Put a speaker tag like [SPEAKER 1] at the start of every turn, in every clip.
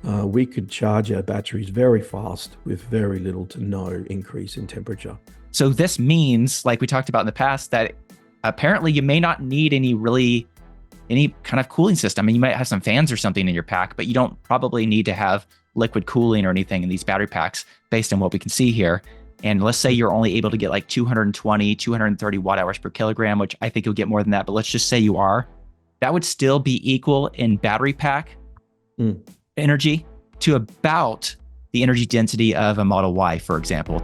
[SPEAKER 1] we could charge our batteries very fast with very little to no increase in temperature.
[SPEAKER 2] So this means, like we talked about in the past, that apparently you may not need any kind of cooling system. I mean, you might have some fans or something in your pack, but you don't probably need to have liquid cooling or anything in these battery packs based on what we can see here. And let's say you're only able to get like 220, 230 watt hours per kilogram, which I think you'll get more than that, but let's just say you are. That would still be equal in battery pack energy to about the energy density of a Model Y, for example.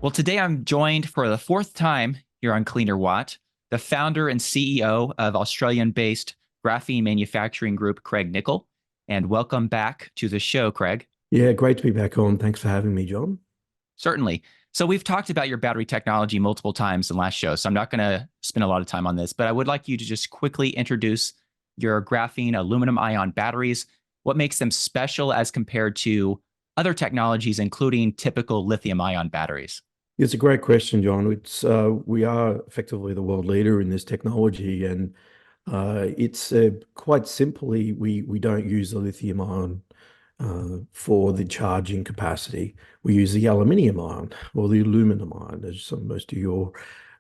[SPEAKER 2] Well, today I'm joined for the fourth time here on Cleanerwatt, the founder and CEO of Australian-based Graphene Manufacturing Group, Craig Nicol. And welcome back to the show, Craig.
[SPEAKER 1] Yeah, great to be back on. Thanks for having me, John.
[SPEAKER 2] Certainly. So we've talked about your battery technology multiple times in the last show, so I'm not going to spend a lot of time on this, but I would like you to just quickly introduce your graphene aluminum ion batteries, what makes them special as compared to other technologies, including typical lithium ion batteries.
[SPEAKER 1] It's a great question, John. We are effectively the world leader in this technology, and it's quite simply we don't use the lithium ion for the charging capacity. We use the aluminium ion or the aluminum ion, as most of your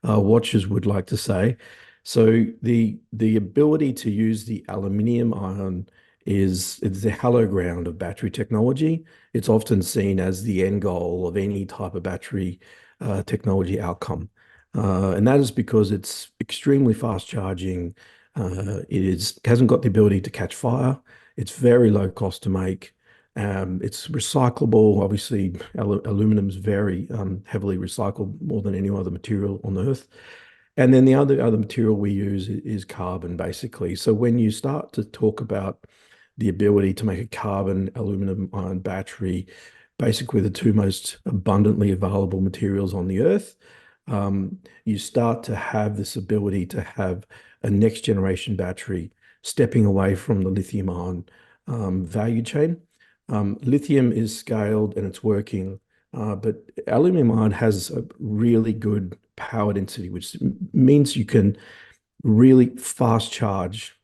[SPEAKER 1] watchers would like to say. So the ability to use the aluminium ion is the hallowed ground of battery technology. It's often seen as the end goal of any type of battery technology outcome. And that is because it's extremely fast charging. Hasn't got the ability to catch fire. It's very low cost to make. It's recyclable. Obviously, aluminum is very heavily recycled, more than any other material on Earth. And then the other material we use is carbon, basically. So when you start to talk about the ability to make a carbon aluminum ion battery, basically the two most abundantly available materials on the Earth, you start to have this ability to have a next generation battery stepping away from the lithium ion value chain. Lithium is scaled and it's working, but aluminum ion has a really good power density, which means you can really fast charge,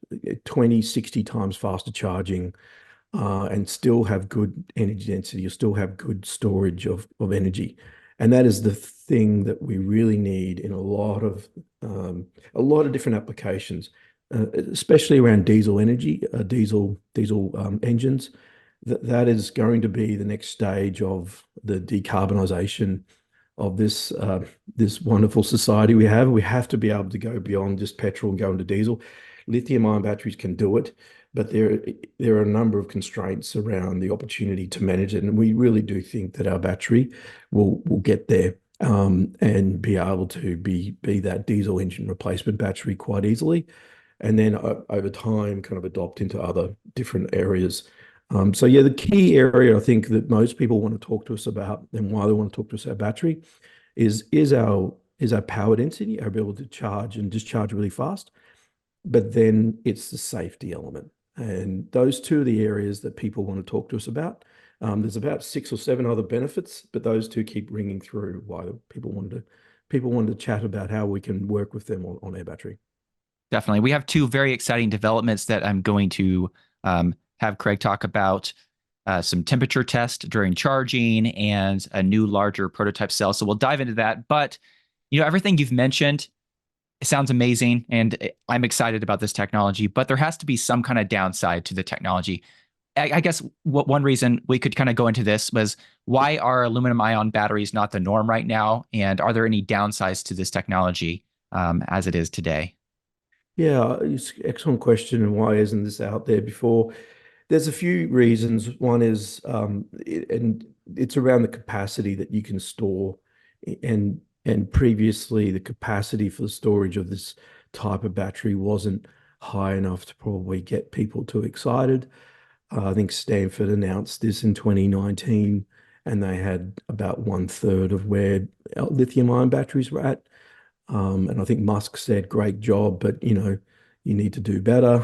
[SPEAKER 1] 20, 60 times faster charging, and still have good energy density. You still have good storage of energy. And that is the thing that we really need in a lot of different applications, especially around diesel energy, diesel engines. That is going to be the next stage of the decarbonisation of this wonderful society we have. We have to be able to go beyond just petrol and go into diesel. Lithium-ion batteries can do it, but there are a number of constraints around the opportunity to manage it. And we really do think that our battery will get there and be able to be that diesel engine replacement battery quite easily. And then over time, kind of adopt into other different areas. So yeah, the key area I think that most people want to talk to us about and why they want to talk to us about battery is our power density, our ability to charge and discharge really fast. But then it's the safety element. And those two are the areas that people want to talk to us about. There's about 6 or 7 other benefits, but those two keep ringing through why people wanted to chat about how we can work with them on our battery.
[SPEAKER 2] Definitely. We have two very exciting developments that I'm going to have Craig talk about, some temperature test during charging and a new larger prototype cell. So we'll dive into that. But, everything you've mentioned, it sounds amazing. And I'm excited about this technology, but there has to be some kind of downside to the technology. I guess one reason we could kind of go into this was, why are aluminum ion batteries not the norm right now? And are there any downsides to this technology as it is today?
[SPEAKER 1] Yeah, it's an excellent question. And why isn't this out there before? There's a few reasons. One is, and it's around the capacity that you can store, and previously the capacity for the storage of this type of battery wasn't high enough to probably get people too excited. I think Stanford announced this in 2019, and they had about 1/3 of where lithium-ion batteries were at. And I think Musk said, "Great job, but you need to do better."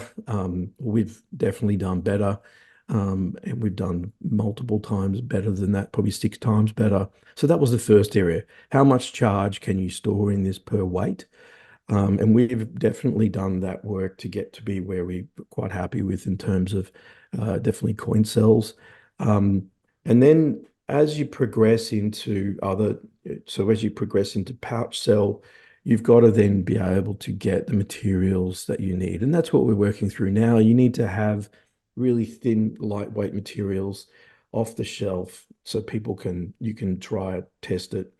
[SPEAKER 1] We've definitely done better, and we've done multiple times better than that, probably 6 times better. So that was the first area. How much charge can you store in this per weight? And we've definitely done that work to get to be where we're quite happy with in terms of definitely coin cells. And then as you progress into as you progress into pouch cell, you've got to then be able to get the materials that you need. And that's what we're working through now. You need to have really thin, lightweight materials off the shelf so you can try it, test it,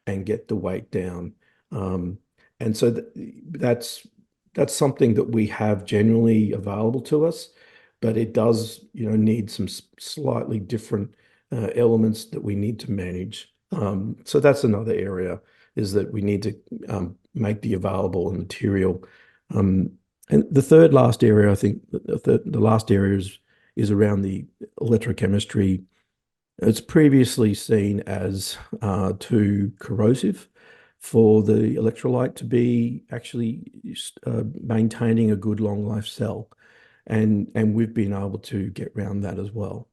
[SPEAKER 1] and get the weight down. And so that's something that we have generally available to us, but it does, need some slightly different elements that we need to manage. So that's another area, is that we need to make the available material. And the third last area, I think, the last area is around the electrochemistry. It's previously seen as too corrosive for the electrolyte to be actually maintaining a good long life cell. And we've been able to get around that as well.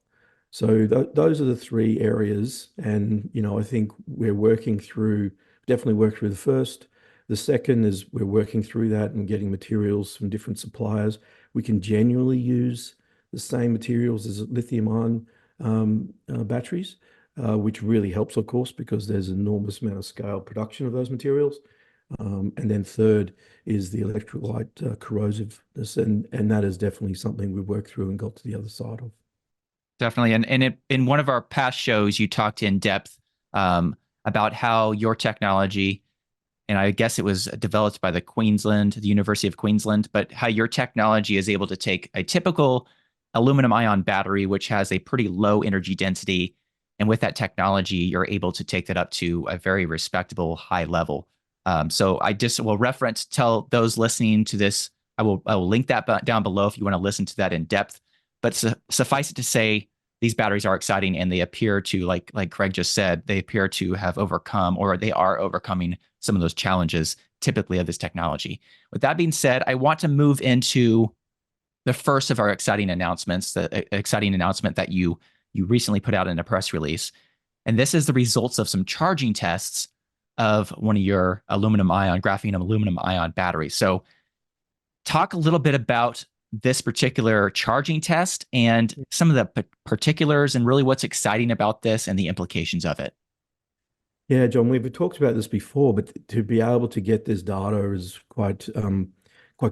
[SPEAKER 1] So those are the three areas. And, I think definitely worked through the first. The second is we're working through that and getting materials from different suppliers. We can genuinely use the same materials as lithium-ion batteries, which really helps, of course, because there's an enormous amount of scale production of those materials. And then third is the electrolyte corrosiveness, and that is definitely something we've worked through and got to the other side of.
[SPEAKER 2] Definitely. And in one of our past shows, you talked in depth about how your technology, and I guess it was developed by the University of Queensland, but how your technology is able to take a typical aluminum-ion battery, which has a pretty low energy density. And with that technology, you're able to take that up to a very respectable high level. So I just will tell those listening to this, I will link that down below if you want to listen to that in depth. But suffice it to say, these batteries are exciting, and they appear to, like Craig just said, they appear to have overcome, or they are overcoming, some of those challenges typically of this technology. With that being said, I want to move into the first of our exciting announcements, the exciting announcement that you recently put out in a press release. And this is the results of some charging tests of one of your graphene aluminum ion batteries. So talk a little bit about this particular charging test and some of the particulars and really what's exciting about this and the implications of it.
[SPEAKER 1] Yeah, John, we've talked about this before, but to be able to get this data is quite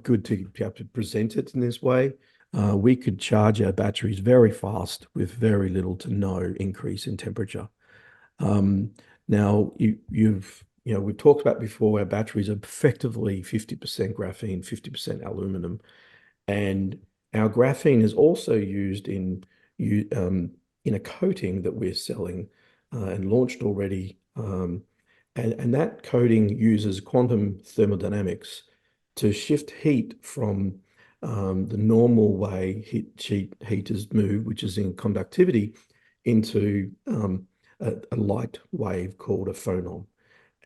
[SPEAKER 1] good to be able to present it in this way. We could charge our batteries very fast with very little to no increase in temperature. Now, we've talked about before, our batteries are effectively 50% graphene, 50% aluminum. And our graphene is also used in a coating that we're selling and launched already. And that coating uses quantum thermodynamics to shift heat from the normal way heaters move, which is in conductivity, into a light wave called a phonon.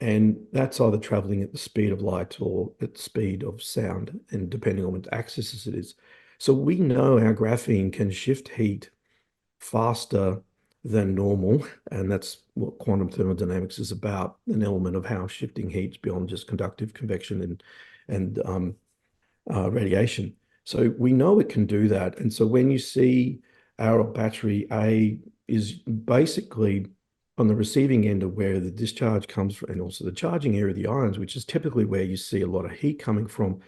[SPEAKER 1] And that's either traveling at the speed of light or at the speed of sound, and depending on what axis it is. So we know our graphene can shift heat faster than normal, and that's what quantum thermodynamics is about, an element of how shifting heat's beyond just conductive convection and radiation. So we know it can do that. And so when you see our battery A is basically on the receiving end of where the discharge comes from, and also the charging area of the ions, which is typically where you see a lot of heat coming from,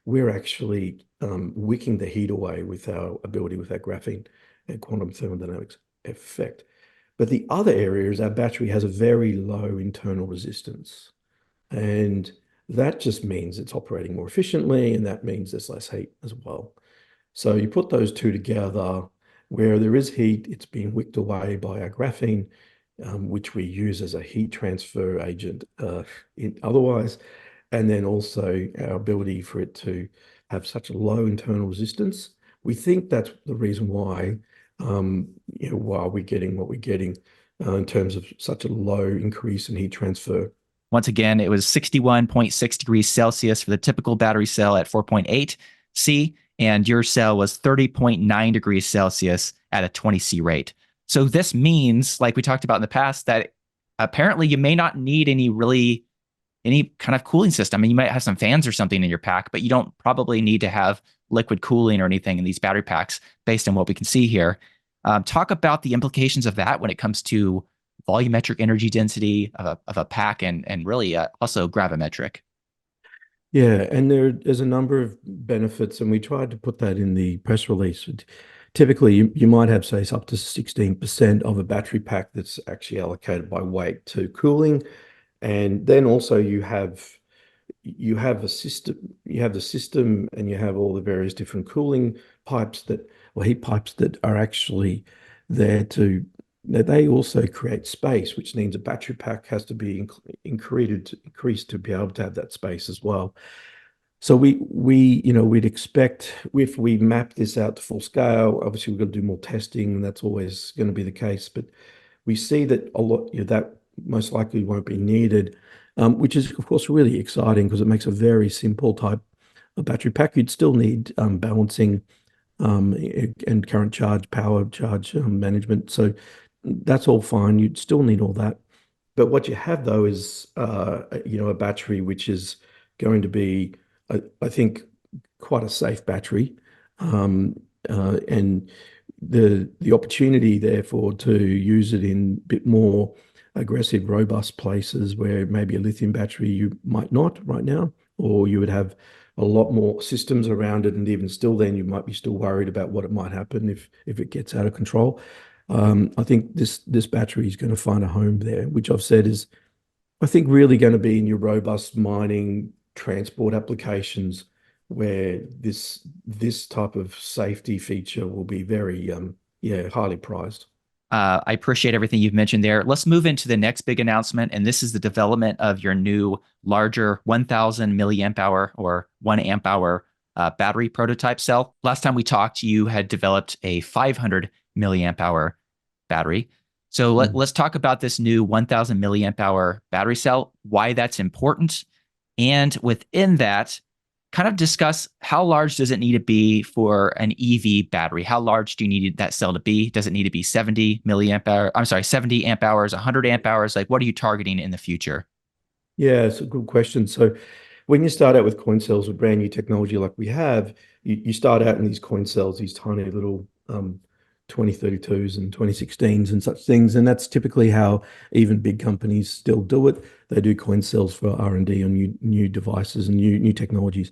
[SPEAKER 1] we're actually wicking the heat away with our ability with our graphene and quantum thermodynamics effect. But the other area is our battery has a very low internal resistance. And that just means it's operating more efficiently, and that means there's less heat as well. So you put those two together, where there is heat, it's being wicked away by our graphene, which we use as a heat transfer agent otherwise. And then also our ability for it to have such a low internal resistance. We think that's the reason why, why we're getting what we're getting in terms of such a low increase in heat transfer.
[SPEAKER 2] Once again, it was 61.6 degrees Celsius for the typical battery cell at 4.8 C, and your cell was 30.9 degrees Celsius at a 20 C rate. So this means, like we talked about in the past, that apparently you may not need any really any kind of cooling system. I mean, you might have some fans or something in your pack, but you don't probably need to have liquid cooling or anything in these battery packs based on what we can see here. Talk about the implications of that when it comes to volumetric energy density of a pack and really also gravimetric.
[SPEAKER 1] Yeah, and there's a number of benefits, and we tried to put that in the press release. Typically, you might have, say, up to 16% of a battery pack that's actually allocated by weight to cooling. And then also you have the system, and you have all the various different cooling pipes or heat pipes that are actually there to. They also create space, which means a battery pack has to be increased to be able to have that space as well. So we'd expect, if we map this out to full scale, obviously we've got to do more testing, and that's always going to be the case. But we see that a lot, that most likely won't be needed, which is of course really exciting because it makes a very simple type of battery pack. You'd still need balancing and current charge, power charge management. So that's all fine. You'd still need all that. But what you have though is a battery which is going to be, I think, quite a safe battery, and the opportunity therefore to use it in a bit more aggressive, robust places where maybe a lithium battery you might not right now, or you would have a lot more systems around it, and even still then you might be still worried about what it might happen if it gets out of control. I think this battery is going to find a home there, which I've said is, I think, really going to be in your robust mining transport applications, where this type of safety feature will be very highly prized.
[SPEAKER 2] I appreciate everything you've mentioned there. Let's move into the next big announcement, and this is the development of your new larger 1,000 milliamp hour or 1 amp hour battery prototype cell. Last time we talked, you had developed a 500 milliamp hour battery. So let's talk about this new 1,000 milliamp hour battery cell, why that's important, and within that, kind of discuss how large does it need to be for an EV battery? How large do you need that cell to be? Does it need to be 70 milliamp hour? I'm sorry, 70 amp hours, 100 amp hours? Like, what are you targeting in the future?
[SPEAKER 1] Yeah, it's a good question. So when you start out with coin cells with brand new technology like we have, you start out in these coin cells, these tiny little 2032s and 2016s and such things. And that's typically how even big companies still do it. They do coin cells for R&D on new devices and new technologies.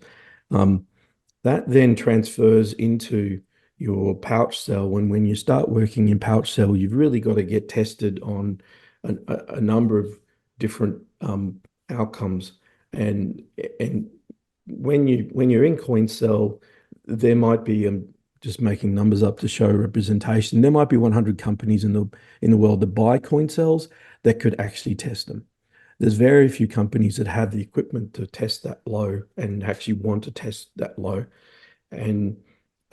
[SPEAKER 1] That then transfers into your pouch cell. When you start working in pouch cell, you've really got to get tested on a number of different outcomes. And when you're in coin cell, there might be, just making numbers up to show representation, there might be 100 companies in the world that buy coin cells that could actually test them. There's very few companies that have the equipment to test that low and actually want to test that low. And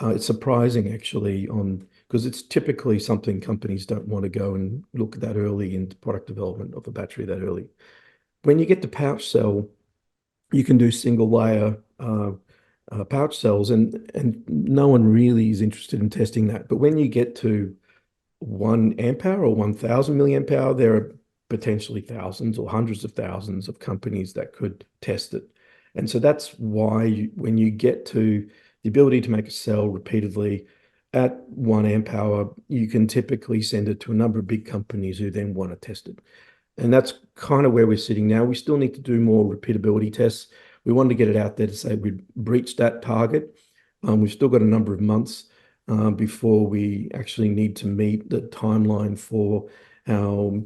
[SPEAKER 1] it's surprising actually, because it's typically something companies don't want to go and look that early into product development of a battery that early. When you get to pouch cell, you can do single layer pouch cells, and no one really is interested in testing that. But when you get to 1 amp hour or 1,000 milliamp hour, there are potentially thousands or hundreds of thousands of companies that could test it. And so that's why when you get to the ability to make a cell repeatedly at 1 amp hour, you can typically send it to a number of big companies who then want to test it. And that's kind of where we're sitting now. We still need to do more repeatability tests. We wanted to get it out there to say we've reached that target. We've still got a number of months before we actually need to meet the timeline for our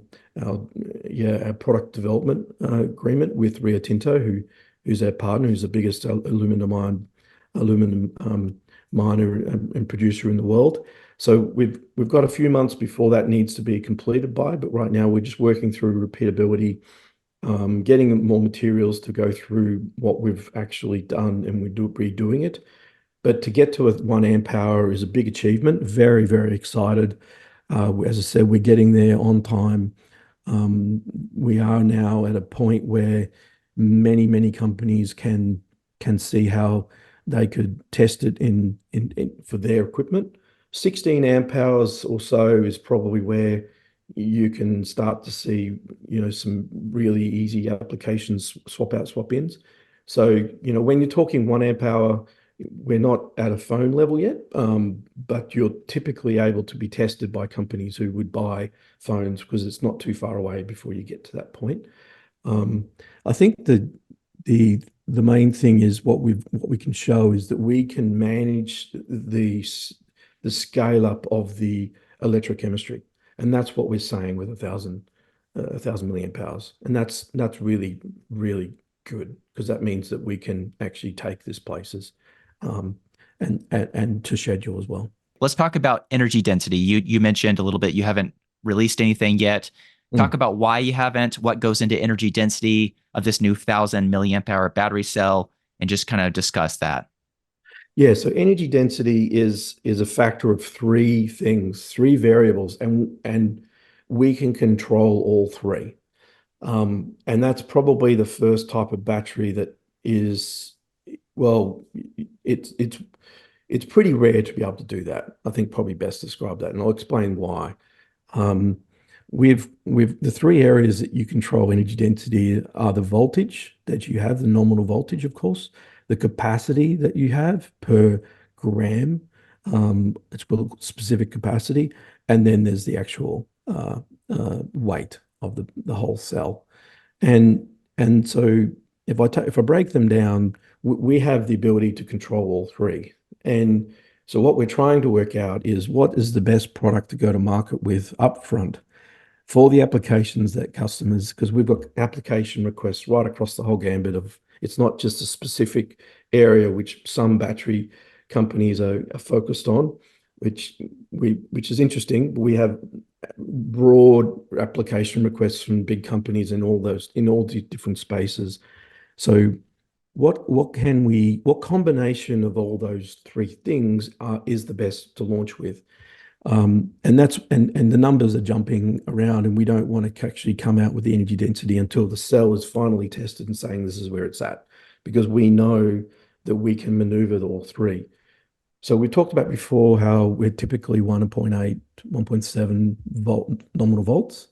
[SPEAKER 1] product development agreement with Rio Tinto, who's our partner, who's the biggest aluminum miner and producer in the world. So we've got a few months before that needs to be completed by, but right now we're just working through repeatability, getting more materials to go through what we've actually done, and we're redoing it. But to get to a 1 amp hour is a big achievement. Very, very excited. As I said, we're getting there on time. We are now at a point where many companies can see how they could test it for their equipment. 16 amp hours or so is probably where you can start to see, some really easy applications, swap out, swap ins. So, when you're talking 1 amp hour, we're not at a phone level yet, but you're typically able to be tested by companies who would buy phones because it's not too far away before you get to that point. I think the main thing is what we can show is that we can manage the scale up of the electrochemistry, and that's what we're saying with 1,000 milliamp hours, and that's really good because that means that we can actually take this places, and to schedule as well.
[SPEAKER 2] Let's talk about energy density. You mentioned a little bit you haven't released anything yet. Talk about why you haven't, what goes into energy density of this new 1,000 milliamp hour battery cell, and just kind of discuss that.
[SPEAKER 1] Yeah, so energy density is a factor of three things, three variables, and we can control all three. And that's probably the first type of battery that is, well, it's pretty rare to be able to do that. I think probably best describe that, and I'll explain why. With the three areas that you control energy density are the voltage that you have, the nominal voltage, of course, the capacity that you have per gram, it's called specific capacity, and then there's the actual weight of the whole cell. And so if I break them down, we have the ability to control all three. And so what we're trying to work out is what is the best product to go to market with upfront for the applications that customers, because we've got application requests right across the whole gambit of, it's not just a specific area which some battery companies are focused on, which is interesting. We have broad application requests from big companies in all the different spaces. So what combination of all those three things is the best to launch with? And the numbers are jumping around, and we don't want to actually come out with the energy density until the cell is finally tested and saying this is where it's at, because we know that we can maneuver all three. So we talked about before how we're typically 1.8, 1.7 volt nominal volts.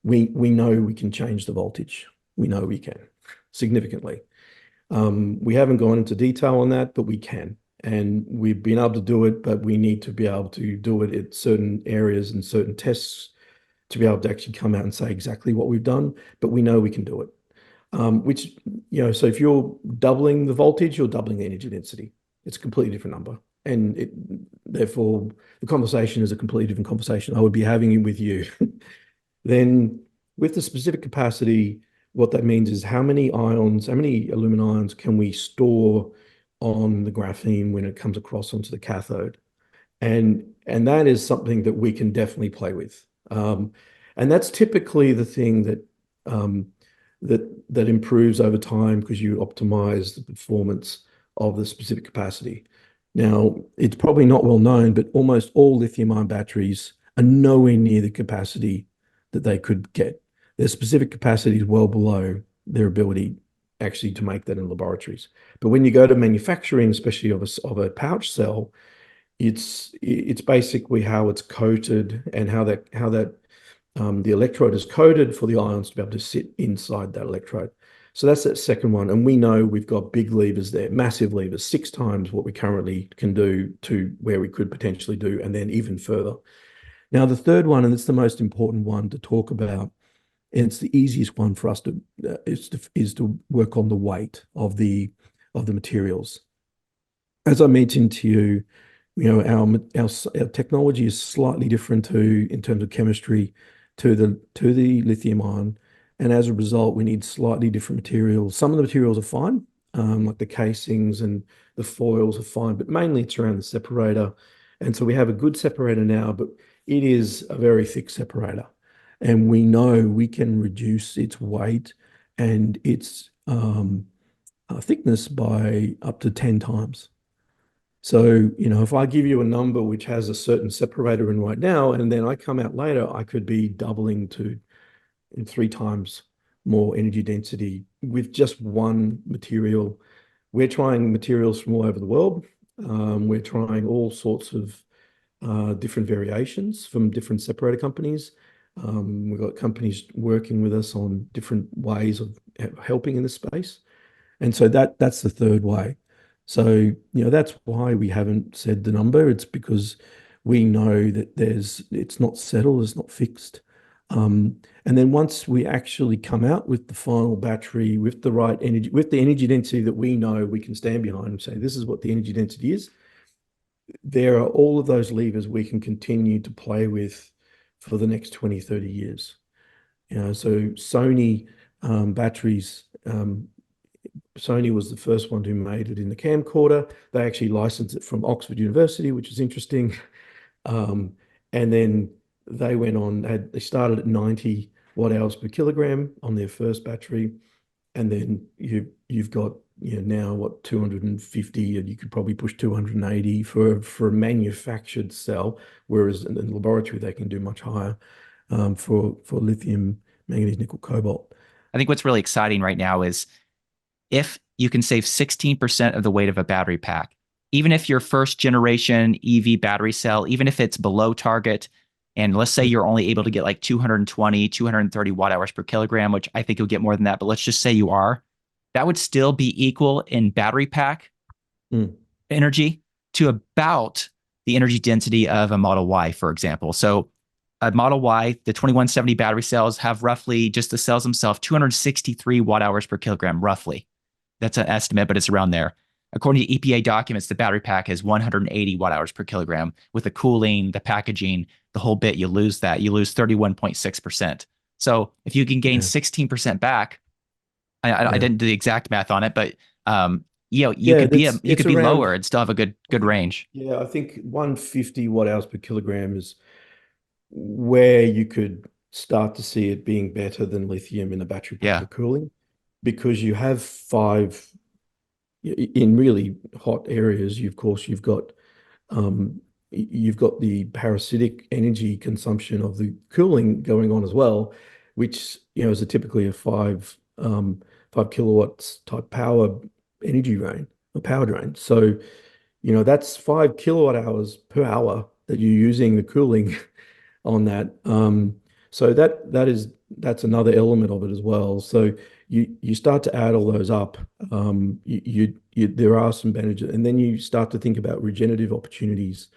[SPEAKER 1] We know we can change the voltage. We know we can significantly. We haven't gone into detail on that, but we can. And we've been able to do it, but we need to be able to do it at certain areas and certain tests to be able to actually come out and say exactly what we've done, but we know we can do it. So if you're doubling the voltage, you're doubling the energy density. It's a completely different number. And therefore, the conversation is a completely different conversation I would be having with you. Then with the specific capacity, what that means is how many aluminum ions can we store on the graphene when it comes across onto the cathode. And that is something that we can definitely play with. And that's typically the thing that improves over time because you optimize the performance of the specific capacity. Now, it's probably not well known, but almost all lithium-ion batteries are nowhere near the capacity that they could get. Their specific capacity is well below their ability actually to make that in laboratories. But when you go to manufacturing, especially of a pouch cell, it's basically how it's coated and how the electrode is coated for the ions to be able to sit inside that electrode. So that's that second one. And we know we've got big levers there, massive levers, 6 times what we currently can do to where we could potentially do, and then even further. Now, the third one, and it's the most important one to talk about, and it's the easiest one for us to is to work on the weight of the materials. As I mentioned to you, our technology is slightly different in terms of chemistry to the lithium ion, and as a result, we need slightly different materials. Some of the materials are fine, like the casings and the foils are fine, but mainly it's around the separator. And so we have a good separator now, but it is a very thick separator. And we know we can reduce its weight and its thickness by up to 10 times. So, if I give you a number which has a certain separator in right now, and then I come out later, I could be doubling to 3 times more energy density with just one material. We're trying materials from all over the world. We're trying all sorts of different variations from different separator companies. We've got companies working with us on different ways of helping in this space. And so that's the third way. So, that's why we haven't said the number. It's because we know that it's not settled, it's not fixed. And then once we actually come out with the final battery with the right energy, with the energy density that we know we can stand behind and say, this is what the energy density is, there are all of those levers we can continue to play with for the next 20, 30 years. So Sony batteries, Sony was the first one who made it in the camcorder. They actually licensed it from Oxford University, which is interesting. And then they went on, they started at 90 watt hours per kilogram on their first battery. And then you've got now what 250, and you could probably push 280 for a manufactured cell, whereas in the laboratory they can do much higher for lithium, manganese, nickel, cobalt.
[SPEAKER 2] I think what's really exciting right now is if you can save 16% of the weight of a battery pack, even if your first generation EV battery cell, even if it's below target, and let's say you're only able to get like 220, 230 watt hours per kilogram, which I think you'll get more than that, but let's just say you are, that would still be equal in battery pack energy to about the energy density of a Model Y, for example. So a Model Y, the 2170 battery cells have roughly, just the cells themselves, 263 watt hours per kilogram, roughly. That's an estimate, but it's around there. According to EPA documents, the battery pack is 180 watt hours per kilogram. With the cooling, the packaging, the whole bit, you lose that. You lose 31.6%. So if you can gain 16% back, I didn't do the exact math on it, but you could be
[SPEAKER 1] around,
[SPEAKER 2] lower and still have a good range.
[SPEAKER 1] Yeah, I think 150 watt hours per kilogram is where you could start to see it being better than lithium in a battery pack for cooling, because you have five in really hot areas. Of course, you've got the parasitic energy consumption of the cooling going on as well, which is typically a 5 kilowatts type power energy drain or power drain. So that's 5 kilowatt hours per hour that you're using the cooling on that. So that's another element of it as well. So you start to add all those up. There are some benefits, and then you start to think about regenerative opportunities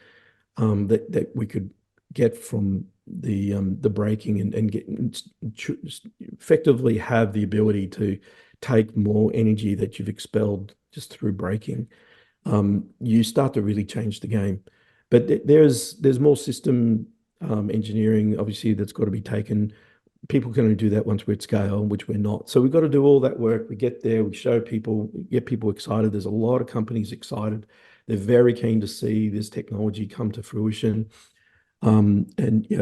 [SPEAKER 1] that we could get from the braking and get effectively have the ability to take more energy that you've expelled just through braking. You start to really change the game. But there's more system engineering, obviously, that's got to be taken. People can only do that once we're at scale, which we're not. So we've got to do all that work. We get there, we show people, get people excited. There's a lot of companies excited. They're very keen to see this technology come to fruition. And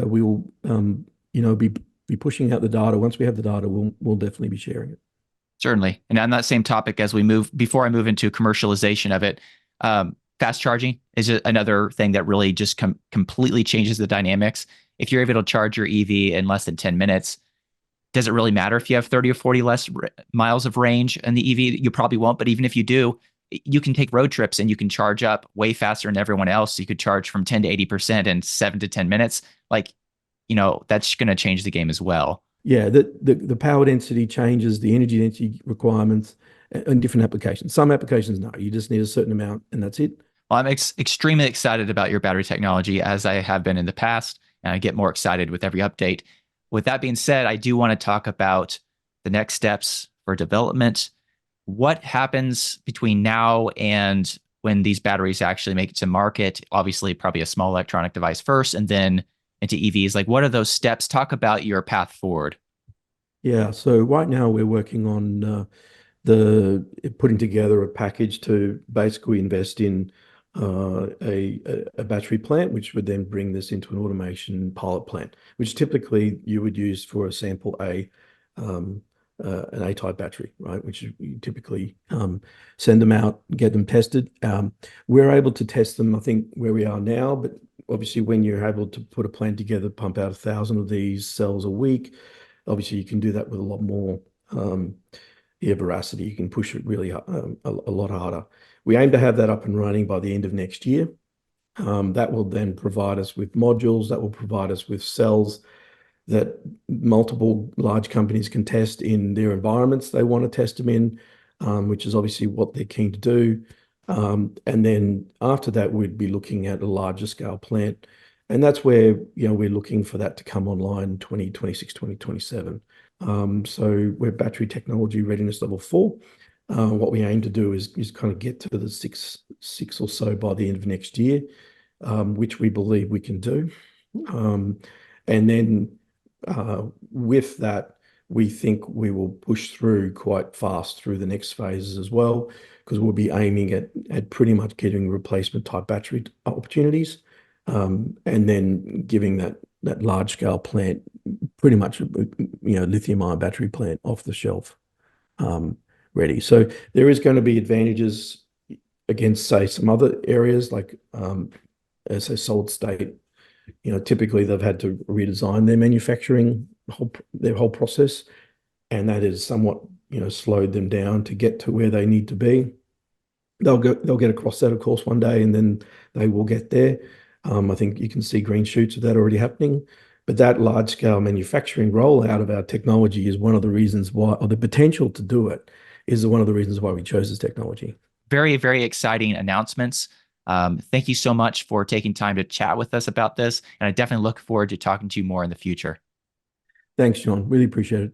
[SPEAKER 1] we will be pushing out the data. Once we have the data, we'll definitely be sharing it.
[SPEAKER 2] Certainly. And on that same topic, before I move into commercialization of it, fast charging is another thing that really just completely changes the dynamics. If you're able to charge your EV in less than 10 minutes, does it really matter if you have 30 or 40 less miles of range in the EV? You probably won't, but even if you do, you can take road trips and you can charge up way faster than everyone else. You could charge from 10 to 80% in 7 to 10 minutes. That's going to change the game as well.
[SPEAKER 1] Yeah, the power density changes, the energy density requirements in different applications. Some applications, no, you just need a certain amount and that's it.
[SPEAKER 2] Well, I'm extremely excited about your battery technology, as I have been in the past, and I get more excited with every update. With that being said, I do want to talk about the next steps for development. What happens between now and when these batteries actually make it to market? Obviously, probably a small electronic device first, and then into EVs. What are those steps? Talk about your path forward.
[SPEAKER 1] Yeah, so right now we're working on putting together a package to basically invest in a battery plant, which would then bring this into an automation pilot plant, which typically you would use for a sample an A-type battery, right? Which you typically send them out, get them tested. We're able to test them, I think, where we are now, but obviously when you're able to put a plant together, pump out 1,000 of these cells a week, obviously you can do that with a lot more veracity. You can push it really a lot harder. We aim to have that up and running by the end of next year. That will then provide us with modules, that will provide us with cells that multiple large companies can test in their environments they want to test them in, which is obviously what they're keen to do. And then after that, we'd be looking at a larger scale plant. And that's where, we're looking for that to come online 2026, 2027. So we're battery technology readiness level 4. What we aim to do is kind of get to the six or so by the end of next year, which we believe we can do. And then with that, we think we will push through quite fast through the next phases as well, because we'll be aiming at pretty much getting replacement type battery opportunities, and then giving that large scale plant pretty much lithium-ion battery plant off the shelf, ready. So there is going to be advantages against, say, some other areas like, as a solid state. Typically they've had to redesign their manufacturing, their whole process, and that has somewhat, slowed them down to get to where they need to be. They'll get across that, of course, one day, and then they will get there. I think you can see green shoots of that already happening. But that large scale manufacturing rollout of our technology is one of the reasons why, or the potential to do it is one of the reasons why we chose this technology.
[SPEAKER 2] Very, very exciting announcements. Thank you so much for taking time to chat with us about this. And I definitely look forward to talking to you more in the future.
[SPEAKER 1] Thanks, John. Really appreciate it.